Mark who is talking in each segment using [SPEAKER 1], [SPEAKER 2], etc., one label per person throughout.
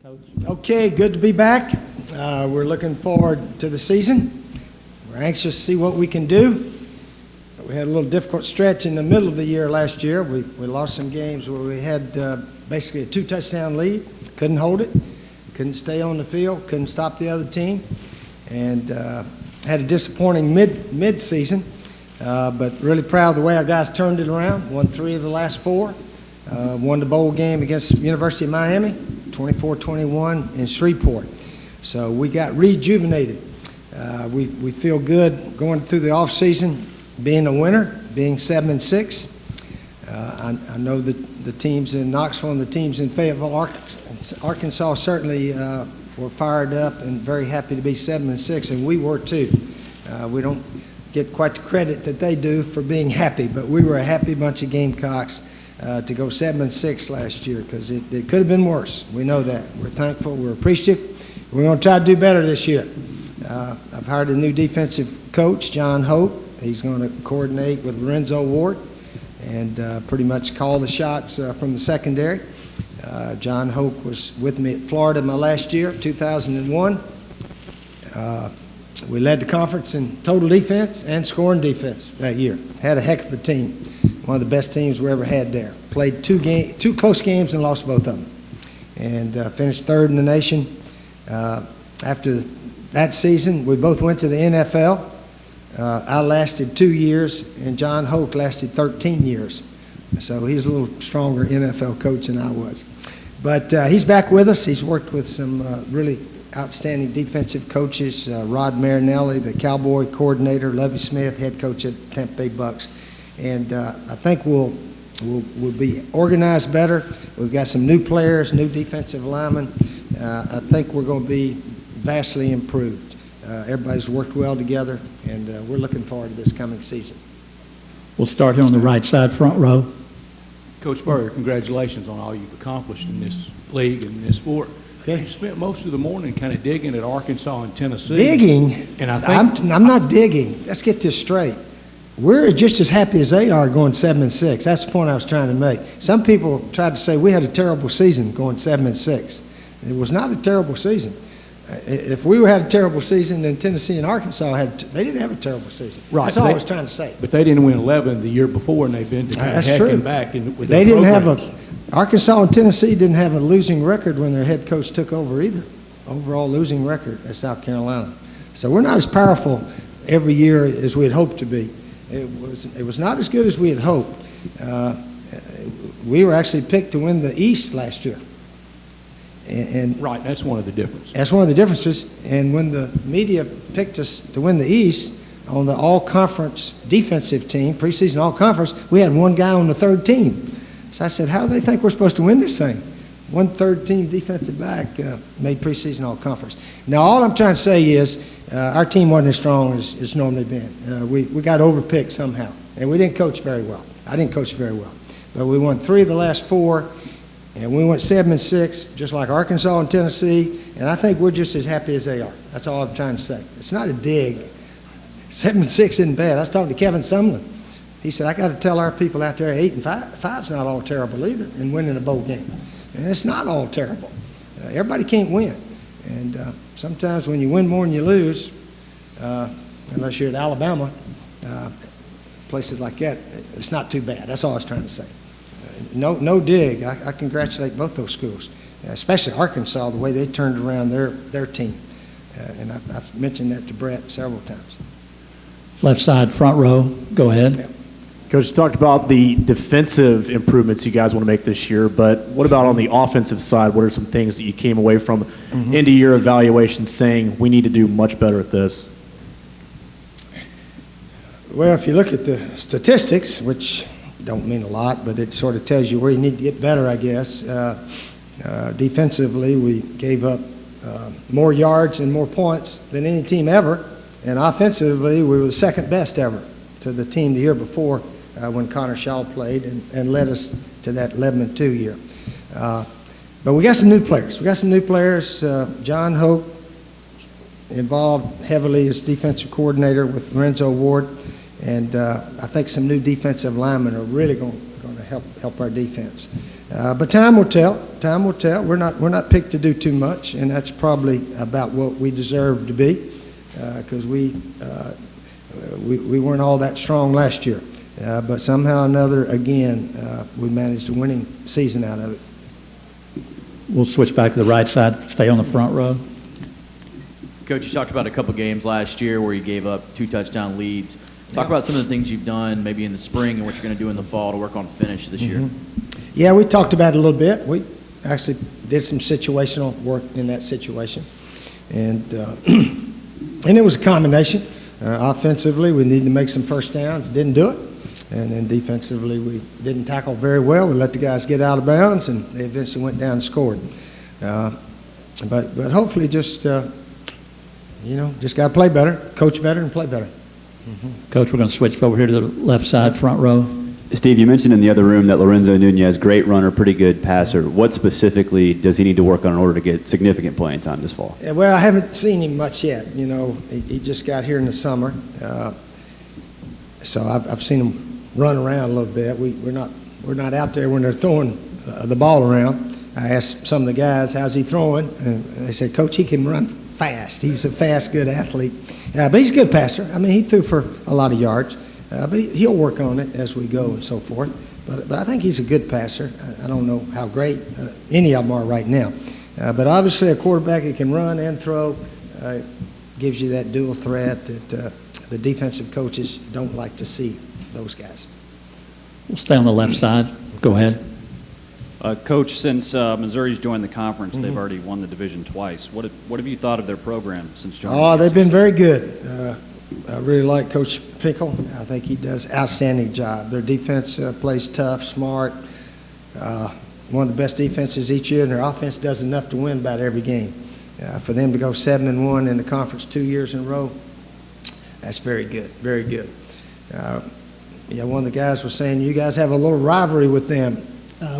[SPEAKER 1] Coach.
[SPEAKER 2] Okay, good to be back. We're looking forward to the season. We're anxious to see what we can do. We had a little difficult stretch in the middle of the year last year. We lost some games where we had basically a 2-touchdown lead, couldn't hold it, couldn't stay on the field, couldn't stop the other team, and had a disappointing mid-season. But really proud of the way our guys turned it around, won 3 of the last 4, won the bowl game against University of Miami, 24-21 in Shreveport. So we got rejuvenated. We feel good going through the off season, being a winner, being 7-6. I know that the teams in Knoxville and the teams in Fayetteville, Arkansas certainly were fired up and very happy to be 7-6, and we were too. We don't get quite the credit that they do for being happy, but we were a happy bunch of Gamecocks to go 7-6 last year, because it could have been worse. We know that. We're thankful. We're appreciative. We're going to try to do better this year. I've hired a new defensive coach, John Hope. He's going to coordinate with Lorenzo Ward and pretty much call the shots from the secondary. John Hope was with me at Florida my last year, 2001. We led the conference in total defense and scoring defense that year. Had a heck of a team. One of the best teams we ever had there. Played 2 close games and lost both of them. And finished 3rd in the nation. After that season, we both went to the NFL. I lasted 2 years, and John Hoke lasted 13 years. So he's a little stronger NFL coach than I was. But he's back with us. He's worked with some really outstanding defensive coaches, Rod Marinelli, the Cowboy coordinator, Lovie Smith, head coach at Tampa Bay Bucks. And I think we'll be organized better. We've got some new players, new defensive linemen. I think we're going to be vastly improved. Everybody's worked well together, and we're looking forward to this coming season.
[SPEAKER 1] We'll start here on the right side, front row.
[SPEAKER 3] Coach Spurrier, congratulations on all you've accomplished in this league and in this sport.
[SPEAKER 2] Okay.
[SPEAKER 3] You spent most of the morning kind of digging at Arkansas and Tennessee.
[SPEAKER 2] Digging?
[SPEAKER 3] And I think
[SPEAKER 2] I'm not digging. Let's get this straight. We're just as happy as they are going 7-6. That's the point I was trying to make. Some people tried to say we had a terrible season going 7-6. It was not a terrible season. If we had a terrible season, then Tennessee and Arkansas they didn't have a terrible season.
[SPEAKER 3] Right.
[SPEAKER 2] That's all I was trying to say.
[SPEAKER 3] But they didn't win 11 the year before, and they've been to kind of hecking back with
[SPEAKER 2] They
[SPEAKER 3] their
[SPEAKER 2] didn't have
[SPEAKER 3] programs.
[SPEAKER 2] Arkansas and Tennessee didn't have a losing record when their head coach took over either. Overall losing record at South Carolina. So we're not as powerful every year as we had hoped to be. It was not as good as we had hoped. We were actually picked to win the East last year. And
[SPEAKER 3] Right, that's one of the differences.
[SPEAKER 2] that's one of the differences. And when the media picked us to win the East on the all-conference defensive team, preseason all-conference, we had one guy on the 3rd team. So I said, how do they think we're supposed to win this thing? 1 3rd-team defensive back made preseason all-conference. Now, all I'm trying to say is our team wasn't as strong as it's normally been. We got overpicked somehow, and we didn't coach very well. I didn't coach very well. But we won 3 of the last 4, and we went 7-6, just like Arkansas and Tennessee, and I think we're just as happy as they are. That's all I'm trying to say. It's not a dig. 7-6 isn't bad. I was talking to Kevin Sumlin. He said, I got to tell our people out there 8-5. 5's not all terrible either in winning a bowl game. And it's not all terrible. Everybody can't win. And sometimes when you win more than you lose, unless you're at Alabama, places like that, it's not too bad. That's all I was trying to say. No dig. I congratulate both those schools, especially Arkansas, the way they turned around their team. And I've mentioned that to Brett several times.
[SPEAKER 1] Left side, front row. Go ahead.
[SPEAKER 2] Yeah.
[SPEAKER 4] Coach, you talked about the defensive improvements you guys want to make this year, but what about on the offensive side? What are some things that you came away from into your evaluation saying we need to do much better at this?
[SPEAKER 2] Well, if you look at the statistics, which don't mean a lot, but it sort of tells you where you need to get better, I guess. Defensively, we gave up more yards and more points than any team ever, and offensively, we were the 2nd best ever to the team the year before when Connor Shaw played and led us to that 11-2 year. But we got some new players. John Hope involved heavily as defensive coordinator with Lorenzo Ward, and I think some new defensive linemen are really going to help our defense. But time will tell. Time will tell. We're not picked to do too much, and that's probably about what we deserve to be, because we weren't all that strong last year. But somehow or another, again, we managed a winning season out of it.
[SPEAKER 1] We'll switch back to the right side, stay on the front row.
[SPEAKER 5] Coach, you talked about a couple games last year where you gave up 2 touchdown leads. Talk about some of the things you've done maybe in the spring and what you're going to do in the fall to work on finish this year.
[SPEAKER 2] Yeah, we talked about it a little bit. We actually did some situational work in that situation. And it was a combination. Offensively, we needed to make some first downs, didn't do it. And then defensively, we didn't tackle very well. We let the guys get out of bounds, and they eventually went down and scored. But hopefully just, just got to play better, coach better, and play better.
[SPEAKER 1] Coach, we're going to switch over here to the left side, front row.
[SPEAKER 6] Steve, you mentioned in the other room that Lorenzo Nunez, great runner, pretty good passer. What specifically does he need to work on in order to get significant playing time this fall?
[SPEAKER 2] Yeah, well, I haven't seen him much yet. He just got here in the summer. So I've seen him run around a little bit. We're not out there when they're throwing the ball around. I asked some of the guys, how's he throwing? And they said, Coach, he can run fast. He's a fast, good athlete. But he's a good passer. I mean, he threw for a lot of yards. But he'll work on it as we go and so forth. But I think he's a good passer. I don't know how great any of them are right now. But obviously a quarterback that can run and throw gives you that dual threat that the defensive coaches don't like to see, those guys.
[SPEAKER 1] We'll stay on the left side. Go ahead.
[SPEAKER 7] Coach, since Missouri's joined the conference, they've already won the division twice. What have you thought of their program since joining?
[SPEAKER 2] Oh, they've been very good. I really like Coach Pickle. I think he does an outstanding job. Their defense plays tough, smart, one of the best defenses each year, and their offense does enough to win about every game. For them to go 7-1 in the conference 2 years in a row, that's very good, very good. One of the guys was saying, you guys have a little rivalry with them.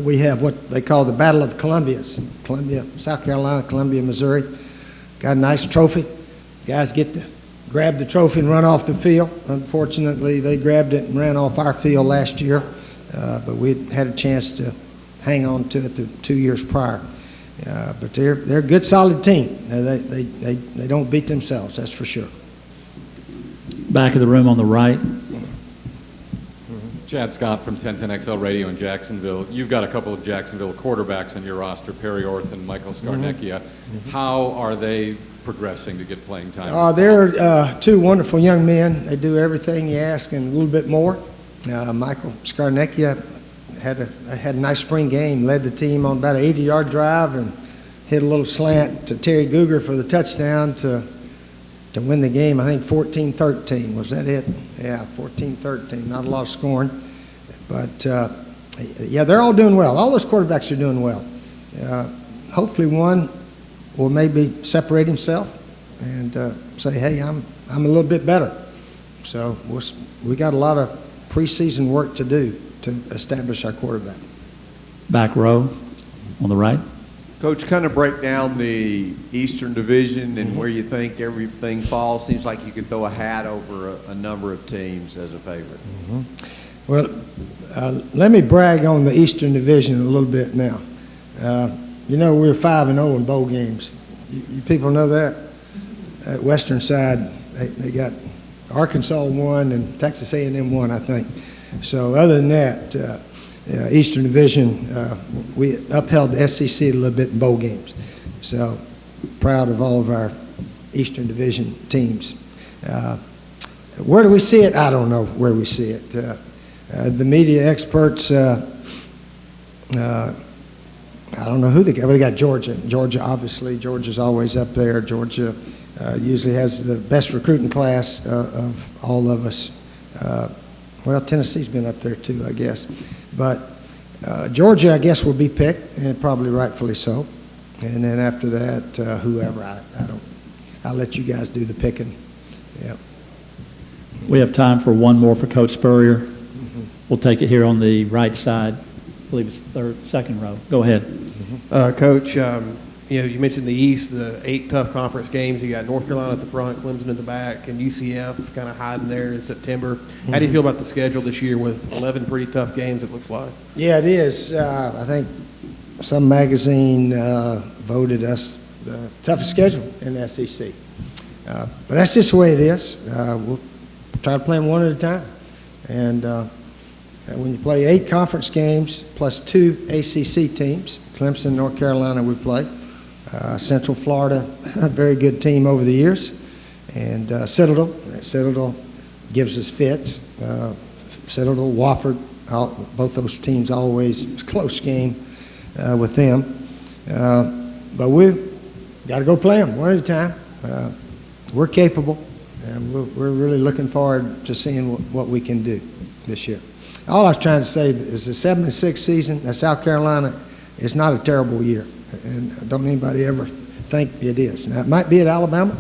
[SPEAKER 2] We have what they call the Battle of Columbias. Columbia, South Carolina, Columbia, Missouri. Got a nice trophy. Guys get to grab the trophy and run off the field. Unfortunately, they grabbed it and ran off our field last year, but we had a chance to hang on to it the 2 years prior. But they're a good, solid team. They don't beat themselves, that's for sure.
[SPEAKER 1] Back of the room on the right.
[SPEAKER 8] Chad Scott from 1010XL Radio in Jacksonville. You've got a couple of Jacksonville quarterbacks on your roster, Perry Orth and Michael Skarnecchia. How are they progressing to get playing time?
[SPEAKER 2] They're 2 wonderful young men. They do everything you ask and a little bit more. Michael Skarnecchia had a nice spring game, led the team on about an 80-yard drive and hit a little slant to Terry Guger for the touchdown to win the game. I think 14-13. Was that it? Yeah, 14-13. Not a lot of scoring. But, they're all doing well. All those quarterbacks are doing well. Hopefully one will maybe separate himself and say, hey, I'm a little bit better. So we got a lot of preseason work to do to establish our quarterback.
[SPEAKER 1] Back row on the right.
[SPEAKER 9] Coach, kind of break down the Eastern Division and where you think everything falls. Seems like you could throw a hat over a number of teams as a favorite.
[SPEAKER 2] Well, let me brag on the Eastern Division a little bit now. We're 5-0 in bowl games. You people know that? At Western side, they got Arkansas won and Texas A&M won, I think. So other than that, Eastern Division, we upheld the SEC a little bit in bowl games. So proud of all of our Eastern Division teams. Where do we see it? I don't know where we see it. The media experts, I don't know who they got. Well, they got Georgia. Georgia, obviously. Georgia's always up there. Georgia usually has the best recruiting class of all of us. Tennessee's been up there too, I guess. But Georgia, I guess, will be picked, and probably rightfully so. And then after that, whoever, I'll let you guys do the picking. Yeah.
[SPEAKER 1] We have time for one more for Coach Spurrier. We'll take it here on the right side. I believe it's second row. Go ahead.
[SPEAKER 10] Coach, you mentioned the East, the 8 tough conference games. You got North Carolina at the front, Clemson at the back, and UCF kind of hiding there in September. How do you feel about the schedule this year with 11 pretty tough games, it looks like?
[SPEAKER 2] Yeah, it is. I think some magazine voted us the toughest schedule in the SEC. But that's just the way it is. We'll try to play them one at a time. And when you play 8 conference games plus 2 ACC teams, Clemson, North Carolina we play, Central Florida, a very good team over the years, and Citadel gives us fits. Citadel, Wofford, both those teams always a close game with them. But we've got to go play them one at a time. We're capable, and we're really looking forward to seeing what we can do this year. All I was trying to say is the 7-6 season at South Carolina is not a terrible year, and don't anybody ever think it is. Now, it might be at Alabama,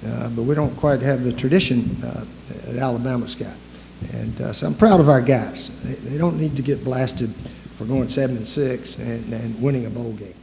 [SPEAKER 2] but we don't quite have the tradition that Alabama's got. And so I'm proud of our guys. They don't need to get blasted for going 7-6 and winning a bowl game.